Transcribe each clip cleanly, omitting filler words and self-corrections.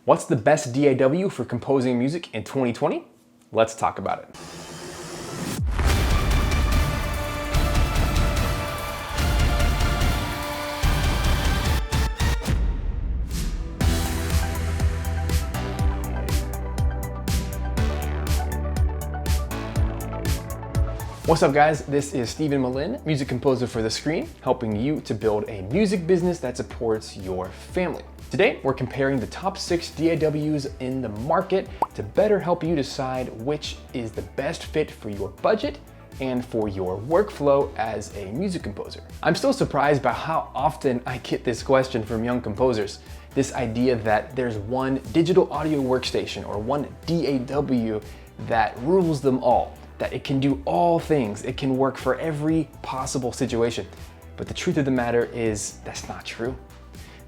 What's the best DAW for composing music in 2020? Let's talk about it. What's up guys, this is Stephen Malin, music composer for the screen, helping you to build a music business that supports your family. Today, we're comparing the top 6 DAWs in the market to better help you decide which is the best fit for your budget and for your workflow as a music composer. I'm still surprised by how often I get this question from young composers. This idea that there's one digital audio workstation or one DAW that rules them all, that it can do all things, it can work for every possible situation. But the truth of the matter is that's not true.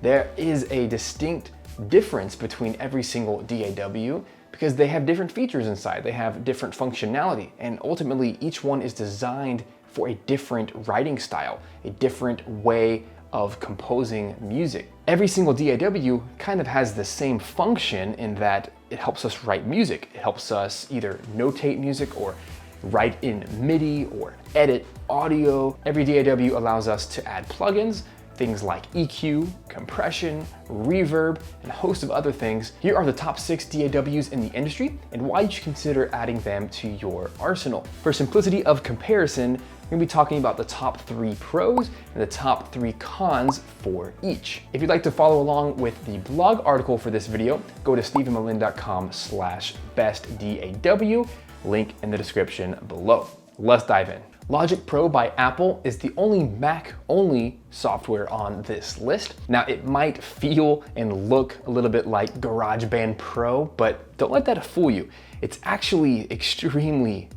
There is a distinct difference between every single DAW because they have different features inside, they have different functionality, and ultimately each one is designed for a different writing style, a different way of composing music. Every single DAW kind of has the same function in that it helps us write music. It helps us either notate music or write in MIDI or edit audio. Every DAW allows us to add plugins, things like EQ, compression, reverb, and a host of other things. Here are the top 6 DAWs in the industry and why you should consider adding them to your arsenal. For simplicity of comparison, we're gonna be talking about the top 3 pros and the top 3 cons for each. If you'd like to follow along with the blog article for this video, go to stephenmalin.com/bestdaw, link in the description below. Let's dive in. Logic Pro by Apple is the only Mac-only software on this list. Now, it might feel and look a little bit like GarageBand Pro, but don't let that fool you. It's actually extremely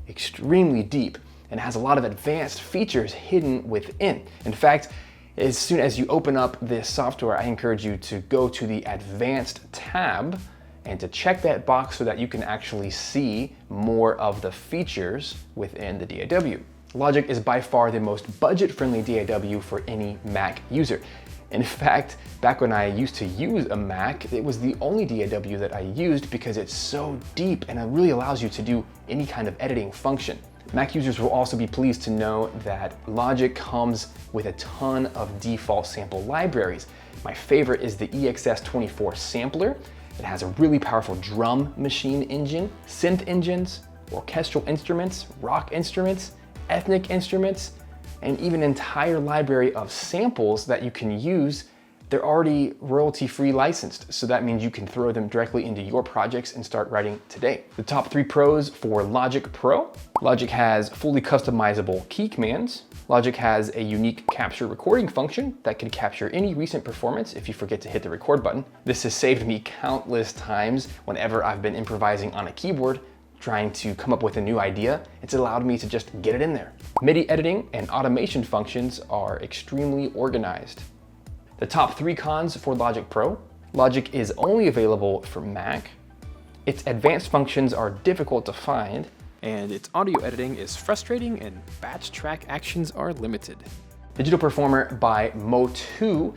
deep and has a lot of advanced features hidden within. In fact, as soon as you open up this software, I encourage you to go to the Advanced tab and to check that box so that you can actually see more of the features within the DAW. Logic is by far the most budget-friendly DAW for any Mac user. In fact, back when I used to use a Mac, it was the only DAW that I used because it's so deep and it really allows you to do any kind of editing function. Mac users will also be pleased to know that Logic comes with a ton of default sample libraries. My favorite is the EXS24 sampler. It has a really powerful drum machine engine, synth engines, orchestral instruments, rock instruments, ethnic instruments, and even an entire library of samples that you can use. They're already royalty-free licensed, so that means you can throw them directly into your projects and start writing today. The top 3 pros for Logic Pro. Logic has fully customizable key commands. Logic has a unique capture recording function that can capture any recent performance if you forget to hit the record button. This has saved me countless times whenever I've been improvising on a keyboard, trying to come up with a new idea. It's allowed me to just get it in there. MIDI editing and automation functions are extremely organized. The top 3 cons for Logic Pro. Logic is only available for Mac. Its advanced functions are difficult to find, and its audio editing is frustrating and batch track actions are limited. Digital Performer by Mo2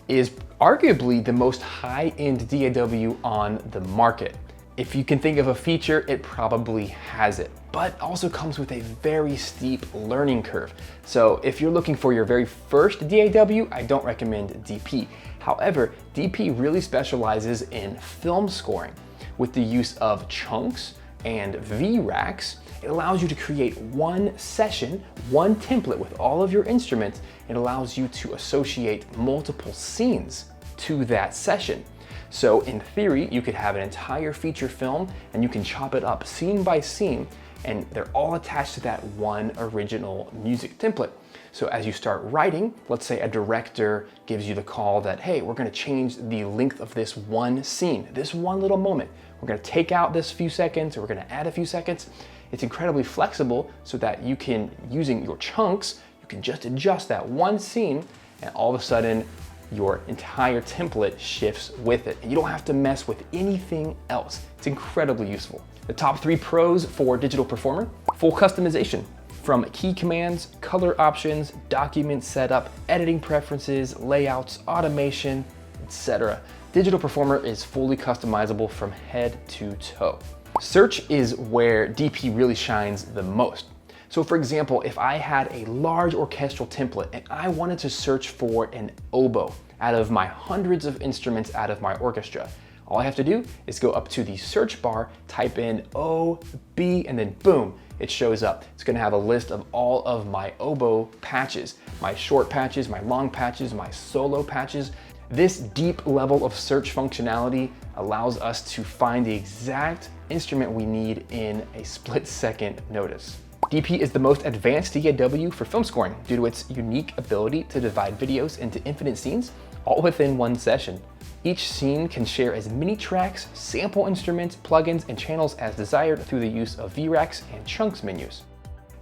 is arguably the most high-end DAW on the market. If you can think of a feature, it probably has it, but also comes with a very steep learning curve. So if you're looking for your very first DAW, I don't recommend DP. However, DP really specializes in film scoring. With the use of chunks and V-racks, it allows you to create one session, one template with all of your instruments. It allows you to associate multiple scenes to that session. So in theory, you could have an entire feature film and you can chop it up scene by scene, and they're all attached to that one original music template. So as you start writing, let's say a director gives you the call that, hey, we're gonna change the length of this one scene, this one little moment. We're gonna take out this few seconds, or we're gonna add a few seconds. It's incredibly flexible so that you can, using your chunks, you can just adjust that one scene, and all of a sudden, your entire template shifts with it. And you don't have to mess with anything else. It's incredibly useful. The top 3 pros for Digital Performer: full customization. From key commands, color options, document setup, editing preferences, layouts, automation, etc. Digital Performer is fully customizable from head to toe. Search is where DP really shines the most. So for example, if I had a large orchestral template and I wanted to search for an oboe out of my hundreds of instruments out of my orchestra, all I have to do is go up to the search bar, type in O, B, and then boom, it shows up. It's gonna have a list of all of my oboe patches, my short patches, my long patches, my solo patches. This deep level of search functionality allows us to find the exact instrument we need in a split-second notice. DP is the most advanced DAW for film scoring due to its unique ability to divide videos into infinite scenes, all within one session. Each scene can share as many tracks, sample instruments, plugins, and channels as desired through the use of VRACs and chunks menus.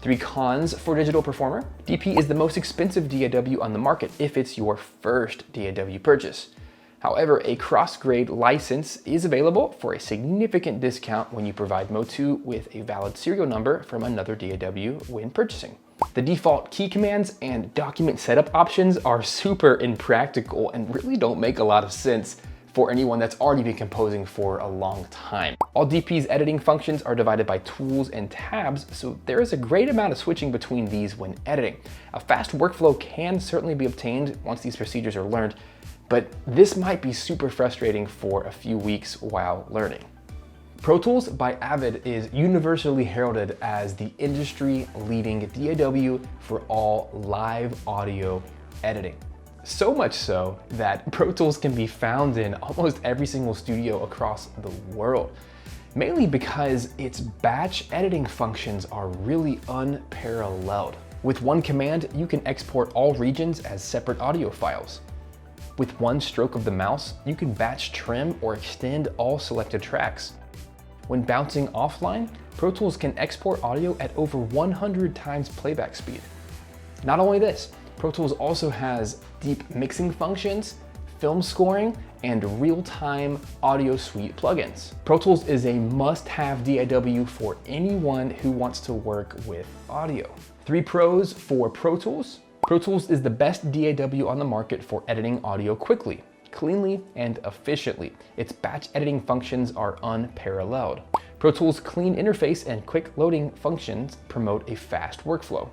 3 cons for Digital Performer. DP is the most expensive DAW on the market if it's your first DAW purchase. However, a cross-grade license is available for a significant discount when you provide Motu with a valid serial number from another DAW when purchasing. The default key commands and document setup options are super impractical and really don't make a lot of sense for anyone that's already been composing for a long time. All DP's editing functions are divided by tools and tabs, so there is a great amount of switching between these when editing. A fast workflow can certainly be obtained once these procedures are learned, but this might be super frustrating for a few weeks while learning. Pro Tools by Avid is universally heralded as the industry-leading DAW for all live audio editing. So much so that Pro Tools can be found in almost every single studio across the world, mainly because its batch editing functions are really unparalleled. With one command, you can export all regions as separate audio files. With one stroke of the mouse, you can batch trim or extend all selected tracks. When bouncing offline, Pro Tools can export audio at over 100 times playback speed. Not only this, Pro Tools also has deep mixing functions, film scoring, and real-time audio suite plugins. Pro Tools is a must-have DAW for anyone who wants to work with audio. 3 pros for Pro Tools. Pro Tools is the best DAW on the market for editing audio quickly, cleanly, and efficiently. Its batch editing functions are unparalleled. Pro Tools' clean interface and quick loading functions promote a fast workflow.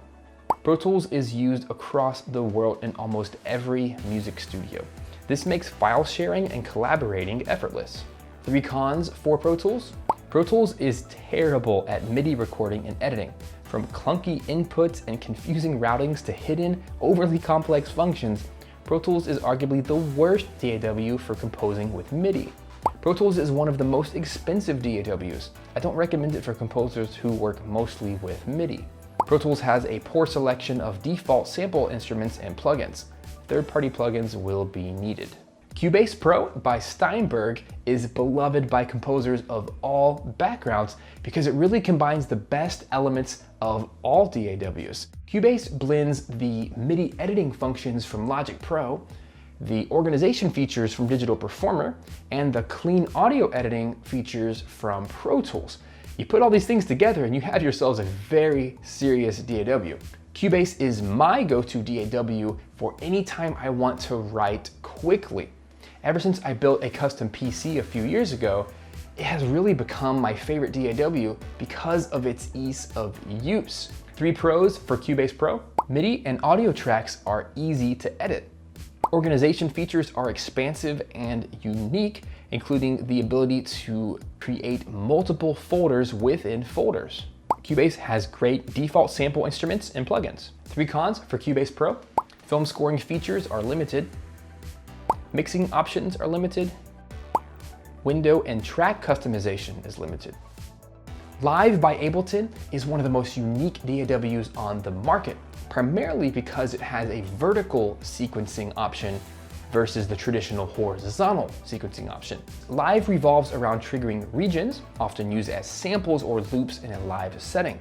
Pro Tools is used across the world in almost every music studio. This makes file sharing and collaborating effortless. 3 cons for Pro Tools. Pro Tools is terrible at MIDI recording and editing. From clunky inputs and confusing routings to hidden, overly complex functions, Pro Tools is arguably the worst DAW for composing with MIDI. Pro Tools is one of the most expensive DAWs. I don't recommend it for composers who work mostly with MIDI. Pro Tools has a poor selection of default sample instruments and plugins. Third-party plugins will be needed. Cubase Pro by Steinberg is beloved by composers of all backgrounds because it really combines the best elements of all DAWs. Cubase blends the MIDI editing functions from Logic Pro, the organization features from Digital Performer, and the clean audio editing features from Pro Tools. You put all these things together and you have yourselves a very serious DAW. Cubase is my go-to DAW for any time I want to write quickly. Ever since I built a custom PC a few years ago, it has really become my favorite DAW because of its ease of use. 3 pros for Cubase Pro. MIDI and audio tracks are easy to edit. Organization features are expansive and unique, including the ability to create multiple folders within folders. Cubase has great default sample instruments and plugins. 3 cons for Cubase Pro. Film scoring features are limited. Mixing options are limited. Window and track customization is limited. Live by Ableton is one of the most unique DAWs on the market, primarily because it has a vertical sequencing option versus the traditional horizontal sequencing option. Live revolves around triggering regions, often used as samples or loops in a live setting.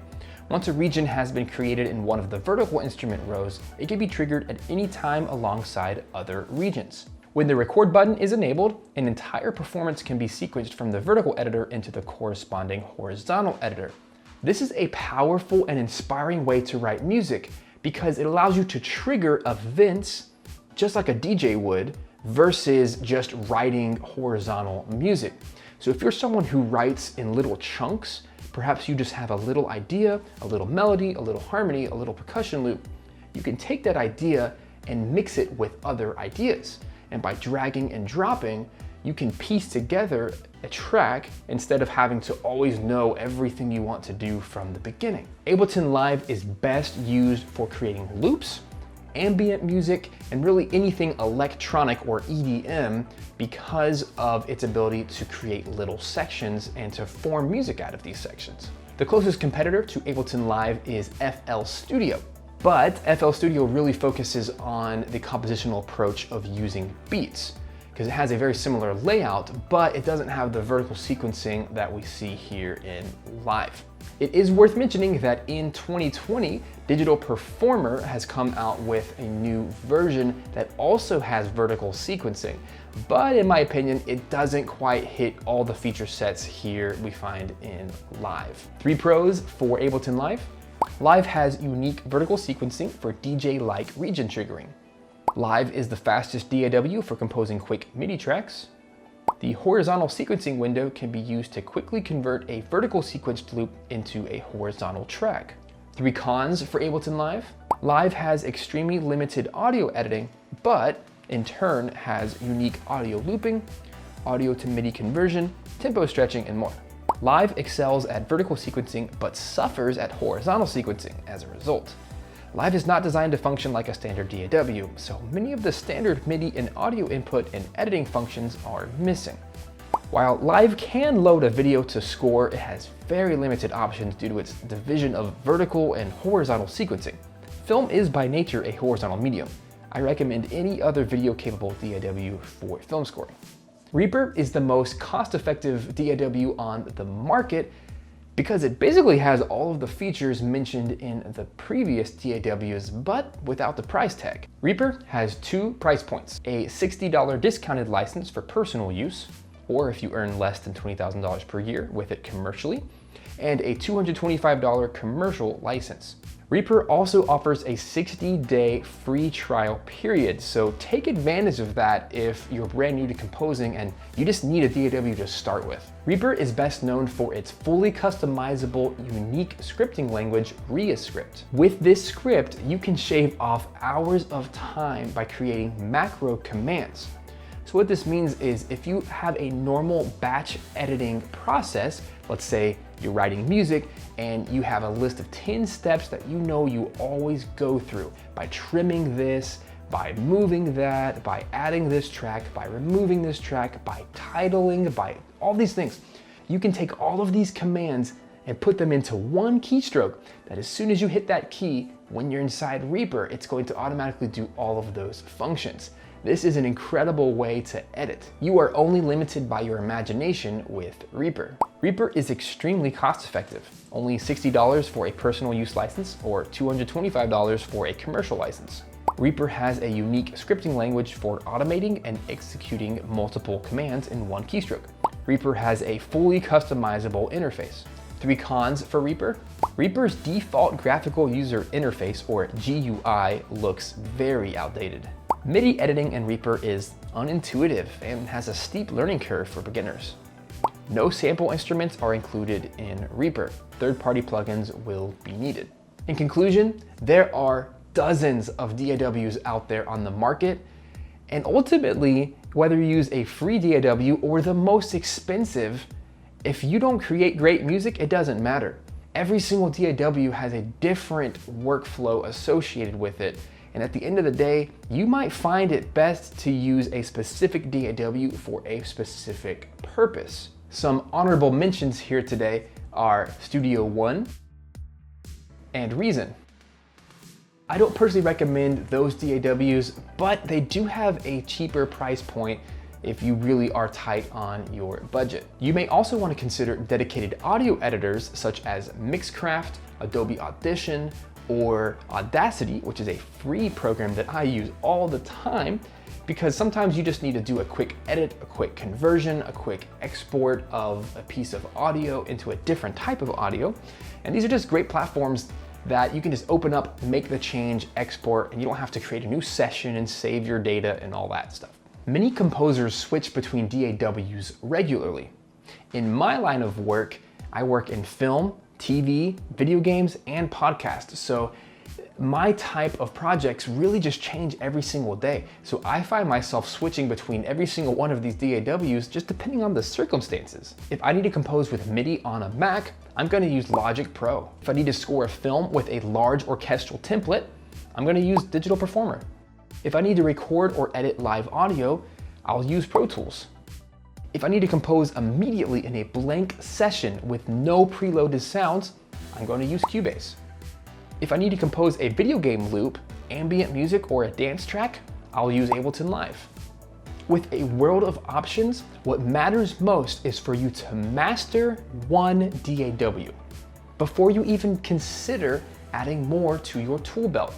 Once a region has been created in one of the vertical instrument rows, it can be triggered at any time alongside other regions. When the record button is enabled, an entire performance can be sequenced from the vertical editor into the corresponding horizontal editor. This is a powerful and inspiring way to write music because it allows you to trigger events just like a DJ would versus just writing horizontal music. So if you're someone who writes in little chunks, perhaps you just have a little idea, a little melody, a little harmony, a little percussion loop, you can take that idea and mix it with other ideas. And by dragging and dropping, you can piece together a track instead of having to always know everything you want to do from the beginning. Ableton Live is best used for creating loops, ambient music, and really anything electronic or EDM because of its ability to create little sections and to form music out of these sections. The closest competitor to Ableton Live is FL Studio, but FL Studio really focuses on the compositional approach of using beats, because it has a very similar layout, but it doesn't have the vertical sequencing that we see here in Live. It is worth mentioning that in 2020, Digital Performer has come out with a new version that also has vertical sequencing, but in my opinion, it doesn't quite hit all the feature sets here we find in Live. 3 pros for Ableton Live. Live has unique vertical sequencing for DJ-like region triggering. Live is the fastest DAW for composing quick MIDI tracks. The horizontal sequencing window can be used to quickly convert a vertical sequenced loop into a horizontal track. 3 cons for Ableton Live. Live has extremely limited audio editing, but in turn has unique audio looping, audio to MIDI conversion, tempo stretching, and more. Live excels at vertical sequencing, but suffers at horizontal sequencing as a result. Live is not designed to function like a standard DAW, so many of the standard MIDI and audio input and editing functions are missing. While Live can load a video to score, it has very limited options due to its division of vertical and horizontal sequencing. Film is by nature a horizontal medium. I recommend any other video-capable DAW for film scoring. Reaper is the most cost-effective DAW on the market because it basically has all of the features mentioned in the previous DAWs, but without the price tag. Reaper has 2 price points: a $60 discounted license for personal use, or if you earn less than $20,000 per year with it commercially, and a $225 commercial license. Reaper also offers a 60-day free trial period, so take advantage of that if you're brand new to composing and you just need a DAW to start with. Reaper is best known for its fully customizable, unique scripting language, RiaScript. With this script, you can shave off hours of time by creating macro commands. So what this means is if you have a normal batch editing process, let's say you're writing music and you have a list of 10 steps that you know you always go through by trimming this, by moving that, by adding this track, by removing this track, by titling, by all these things. You can take all of these commands and put them into one keystroke that as soon as you hit that key, when you're inside Reaper, it's going to automatically do all of those functions. This is an incredible way to edit. You are only limited by your imagination with Reaper. Reaper is extremely cost effective. Only $60 for a personal use license or $225 for a commercial license. Reaper has a unique scripting language for automating and executing multiple commands in one keystroke. Reaper has a fully customizable interface. 3 cons for Reaper. Reaper's default graphical user interface, or GUI, looks very outdated. MIDI editing in Reaper is unintuitive and has a steep learning curve for beginners. No sample instruments are included in Reaper. Third-party plugins will be needed. In conclusion, there are dozens of DAWs out there on the market, and ultimately, whether you use a free DAW or the most expensive, if you don't create great music, it doesn't matter. Every single DAW has a different workflow associated with it, and at the end of the day, you might find it best to use a specific DAW for a specific purpose. Some honorable mentions here today are Studio One and Reason. I don't personally recommend those DAWs, but they do have a cheaper price point if you really are tight on your budget. You may also want to consider dedicated audio editors such as Mixcraft, Adobe Audition, or Audacity, which is a free program that I use all the time, because sometimes you just need to do a quick edit, a quick conversion, a quick export of a piece of audio into a different type of audio. And these are just great platforms that you can just open up, make the change, export, and you don't have to create a new session and save your data and all that stuff. Many composers switch between DAWs regularly. In my line of work, I work in film, TV, video games, and podcasts. So my type of projects really just change every single day. So I find myself switching between every single one of these DAWs just depending on the circumstances. If I need to compose with MIDI on a Mac, I'm going to use Logic Pro. If I need to score a film with a large orchestral template, I'm going to use Digital Performer. If I need to record or edit live audio, I'll use Pro Tools. If I need to compose immediately in a blank session with no preloaded sounds, I'm going to use Cubase. If I need to compose a video game loop, ambient music, or a dance track, I'll use Ableton Live. With a world of options, what matters most is for you to master one DAW before you even consider adding more to your tool belt.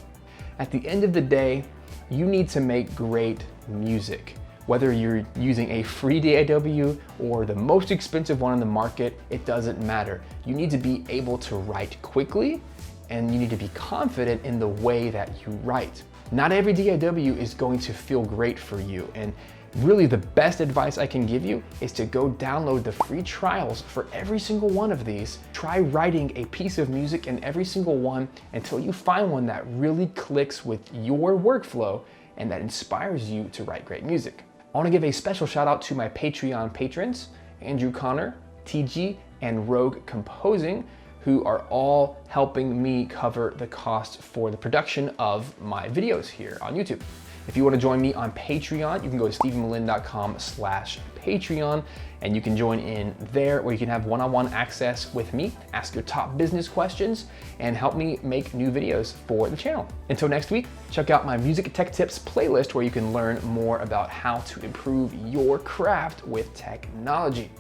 At the end of the day, you need to make great music. Whether you're using a free DAW or the most expensive one on the market, it doesn't matter. You need to be able to write quickly, and you need to be confident in the way that you write. Not every DAW is going to feel great for you, and really the best advice I can give you is to go download the free trials for every single one of these. Try writing a piece of music in every single one until you find one that really clicks with your workflow and that inspires you to write great music. I want to give a special shout out to my Patreon patrons, Andrew Connor, TG, and Rogue Composing, who are all helping me cover the cost for the production of my videos here on YouTube. If you want to join me on Patreon, you can go to stephenmalin.com/Patreon, and you can join in there where you can have one-on-one access with me, ask your top business questions, and help me make new videos for the channel. Until next week, check out my Music Tech Tips playlist where you can learn more about how to improve your craft with technology.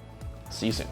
See you soon.